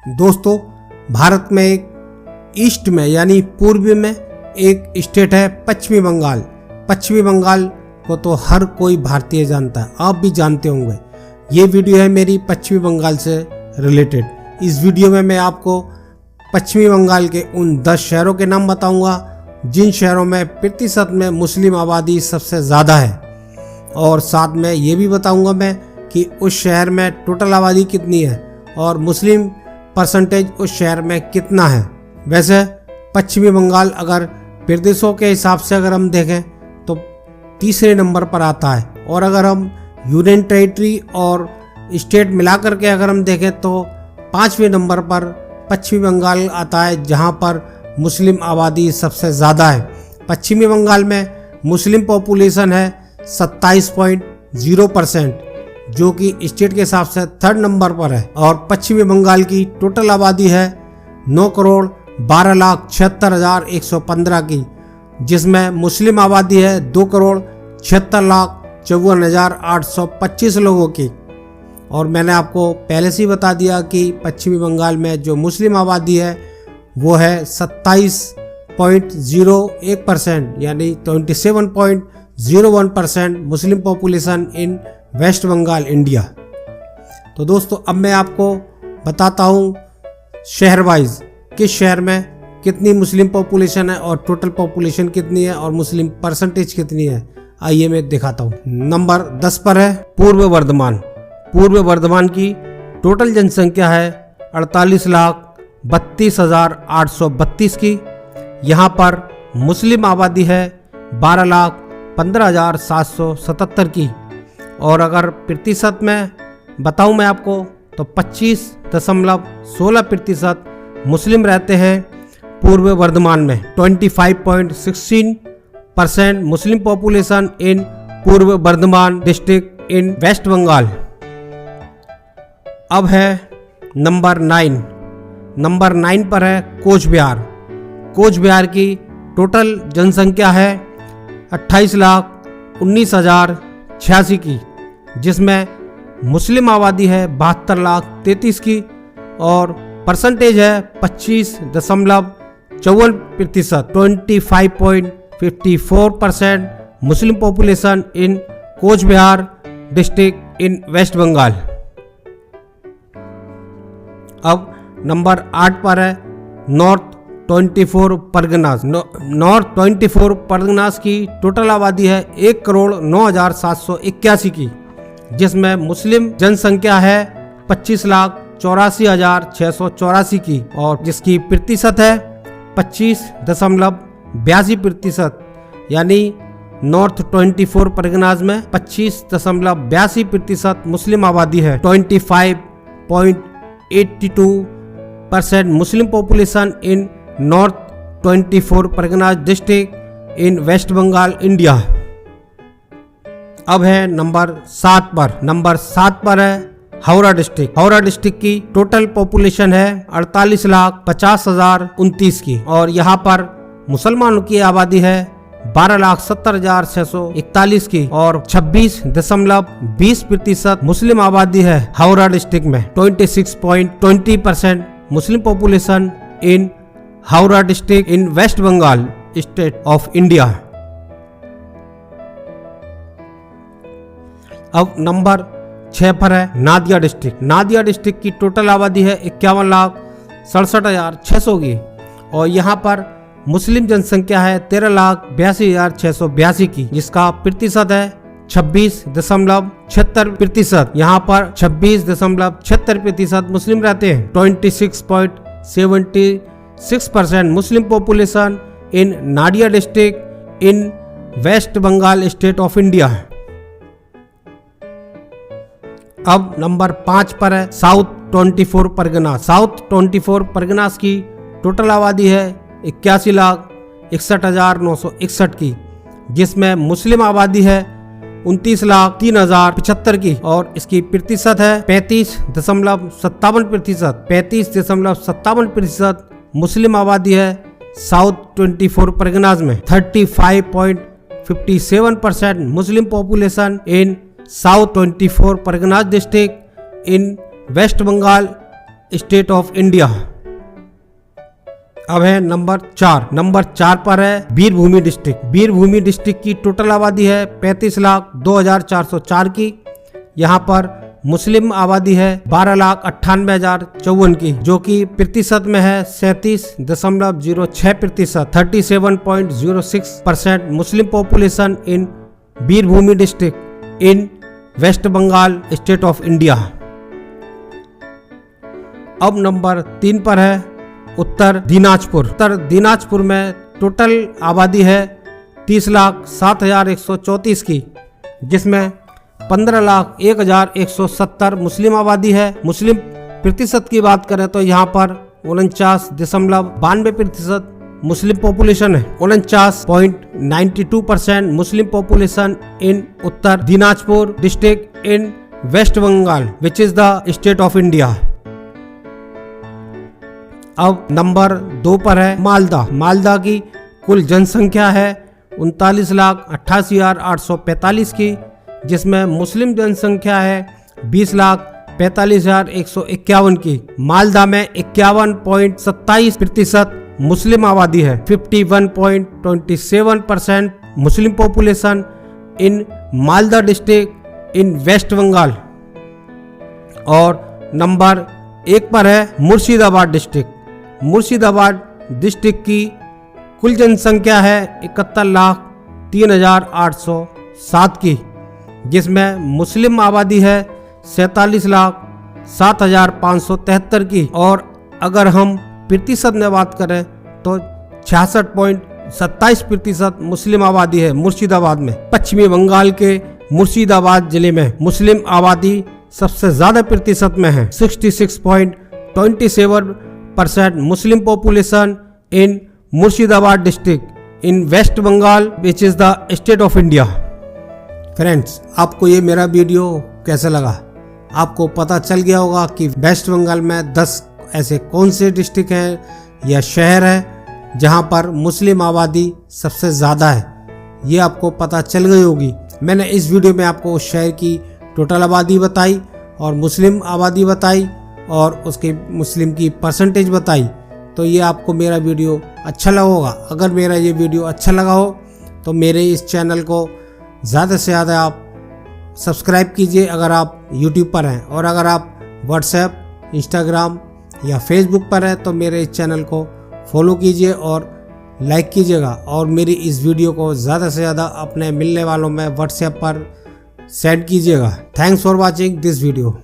दोस्तों, भारत में एक ईस्ट में यानी पूर्व में एक स्टेट है पश्चिमी बंगाल। पश्चिमी बंगाल को तो हर कोई भारतीय जानता है, आप भी जानते होंगे। ये वीडियो है मेरी पश्चिमी बंगाल से रिलेटेड। इस वीडियो में मैं आपको पश्चिमी बंगाल के उन 10 शहरों के नाम बताऊंगा जिन शहरों में प्रतिशत में मुस्लिम आबादी सबसे ज़्यादा है, और साथ में ये भी बताऊंगा मैं कि उस शहर में टोटल आबादी कितनी है और मुस्लिम परसेंटेज उस शहर में कितना है। वैसे पश्चिमी बंगाल अगर प्रदेशों के हिसाब से अगर हम देखें तो तीसरे नंबर पर आता है, और अगर हम यूनियन टेरिटरी और स्टेट मिलाकर के अगर हम देखें तो 5वें नंबर पर पश्चिमी बंगाल आता है, जहां पर मुस्लिम आबादी सबसे ज़्यादा है। पश्चिमी बंगाल में मुस्लिम पॉपुलेशन है 27.0%, जो कि स्टेट के हिसाब से 3rd नंबर पर है। और पश्चिमी बंगाल की टोटल आबादी है 9,12,76,115 की, जिसमें मुस्लिम आबादी है 2,76,54,825 लोगों की। और मैंने आपको पहले से ही बता दिया कि पश्चिमी बंगाल में जो मुस्लिम आबादी है वो है 27.01%, यानी 27.01% Muslim population in West Bengal, India. तो दोस्तों, अब मैं आपको बताता हूँ शहर वाइज किस शहर में कितनी मुस्लिम पॉपुलेशन है और टोटल पॉपुलेशन कितनी है और मुस्लिम परसेंटेज कितनी है। आइए मैं दिखाता हूँ। नंबर 10 पर है पूर्व वर्धमान। पूर्व वर्धमान की टोटल जनसंख्या है 48,32,832 की। यहाँ पर मुस्लिम आबादी है 12,15,777 की। और अगर प्रतिशत में बताऊं मैं आपको तो 25.16% मुस्लिम रहते हैं पूर्व वर्धमान में। 25.16% मुस्लिम population in Purba Bardhaman district in West Bengal. अब है नंबर 9। नंबर 9 पर है कोच बिहार। कोच बिहार की टोटल जनसंख्या है 28,19,086 की, जिसमें मुस्लिम आबादी है 72,33,000 की, और परसेंटेज है 25.54%। 25.54% Muslim population in Cooch Behar district in West Bengal. अब नंबर 8 पर है नॉर्थ 24 परगनास। नॉर्थ 24 परगनास की टोटल आबादी है 1,09,781 की, जिसमें मुस्लिम जनसंख्या है 25,84,684 की, और जिसकी प्रतिशत है 25.82%। यानी नॉर्थ 24 परगनास में 25.82% मुस्लिम आबादी है। 25.82% Muslim population in north 24 Parganas district in West Bengal, India. अब है नंबर 7 पर। नंबर 7 पर है हावड़ा डिस्ट्रिक्ट। हावड़ा डिस्ट्रिक्ट की टोटल पॉपुलेशन है 48,50,029 की, और यहाँ पर मुसलमानों की आबादी है 12,70,641 की, और 26.20% मुस्लिम आबादी है हावड़ा डिस्ट्रिक्ट में। 26.20% Muslim population in Howrah district in West Bengal state of India. अब नंबर 6 पर है नादिया डिस्ट्रिक्ट। नादिया डिस्ट्रिक्ट की टोटल आबादी है 51,67,600 की, और यहाँ पर मुस्लिम जनसंख्या है 13,82,682 की, जिसका प्रतिशत है 26.76%। यहाँ पर 26.76% मुस्लिम रहते हैं। 26.76% Muslim population in Nadia district in West Bengal state of India. अब नंबर 5 पर है साउथ 24 परगनास। साउथ 24 परगनास की टोटल आबादी है 81,61,961 की, जिसमें मुस्लिम आबादी है 29,03,075 की, और इसकी प्रतिशत है 35.57%। 35.57% मुस्लिम आबादी है साउथ 24 परगनास में। 35.57% Muslim population in south 24 Parganas district in West Bengal state of India. अब है नंबर 4। नंबर 4 पर है वीरभूमि डिस्ट्रिक्ट। वीरभूमि डिस्ट्रिक्ट की टोटल आबादी है 35,02,404 की। यहाँ पर मुस्लिम आबादी है 12,98,054 की, जो कि प्रतिशत में है 37.06%, 37.06% Muslim population in Birbhum district in West Bengal state of India. अब नंबर 3 पर है उत्तर दिनाजपुर। उत्तर दिनाजपुर में टोटल आबादी है 30,07,134 की, जिसमें 15,01,170 मुस्लिम आबादी है। मुस्लिम प्रतिशत की बात करें तो यहाँ पर 49.92% मुस्लिम पॉपुलेशन है। 49.92% Muslim population in Uttar Dinajpur district in West Bengal which is the state of India. अब नंबर 2 पर है मालदा। मालदा की कुल जनसंख्या है 39,88,845 की, जिसमें मुस्लिम जनसंख्या है 20,45,151 की। मालदा में 51.27% मुस्लिम आबादी है। 51.27% Muslim population in Malda district in West Bengal. और नंबर 1 पर है मुर्शिदाबाद डिस्ट्रिक्ट। मुर्शिदाबाद डिस्ट्रिक्ट की कुल जनसंख्या है 71,03,807 की, जिसमें मुस्लिम आबादी है 47,07,573 की। और अगर हम प्रतिशत में बात करें तो 66.27% मुस्लिम आबादी है मुर्शिदाबाद में। पश्चिमी बंगाल के मुर्शिदाबाद जिले में मुस्लिम आबादी सबसे ज्यादा प्रतिशत में है। 66.27% Muslim population in Murshidabad district in West Bengal which is the state of India. Friends, आपको ये मेरा वीडियो कैसा लगा? आपको पता चल गया होगा कि वेस्ट बंगाल में 10 ऐसे कौन से डिस्ट्रिक्ट हैं या शहर है जहां पर मुस्लिम आबादी सबसे ज़्यादा है। ये आपको पता चल गई होगी। मैंने इस वीडियो में आपको उस शहर की टोटल आबादी बताई और मुस्लिम आबादी बताई और उसके मुस्लिम की परसेंटेज बताई। तो ये आपको मेरा वीडियो अच्छा लगा होगा। अगर मेरा ये वीडियो अच्छा लगा हो तो मेरे इस चैनल को ज़्यादा से ज़्यादा आप सब्सक्राइब कीजिए अगर आप YouTube पर हैं, और अगर आप WhatsApp, Instagram या Facebook पर हैं तो मेरे इस चैनल को फॉलो कीजिए और लाइक कीजिएगा। और मेरी इस वीडियो को ज़्यादा से ज़्यादा अपने मिलने वालों में WhatsApp पर सेंड कीजिएगा। Thanks for watching this video.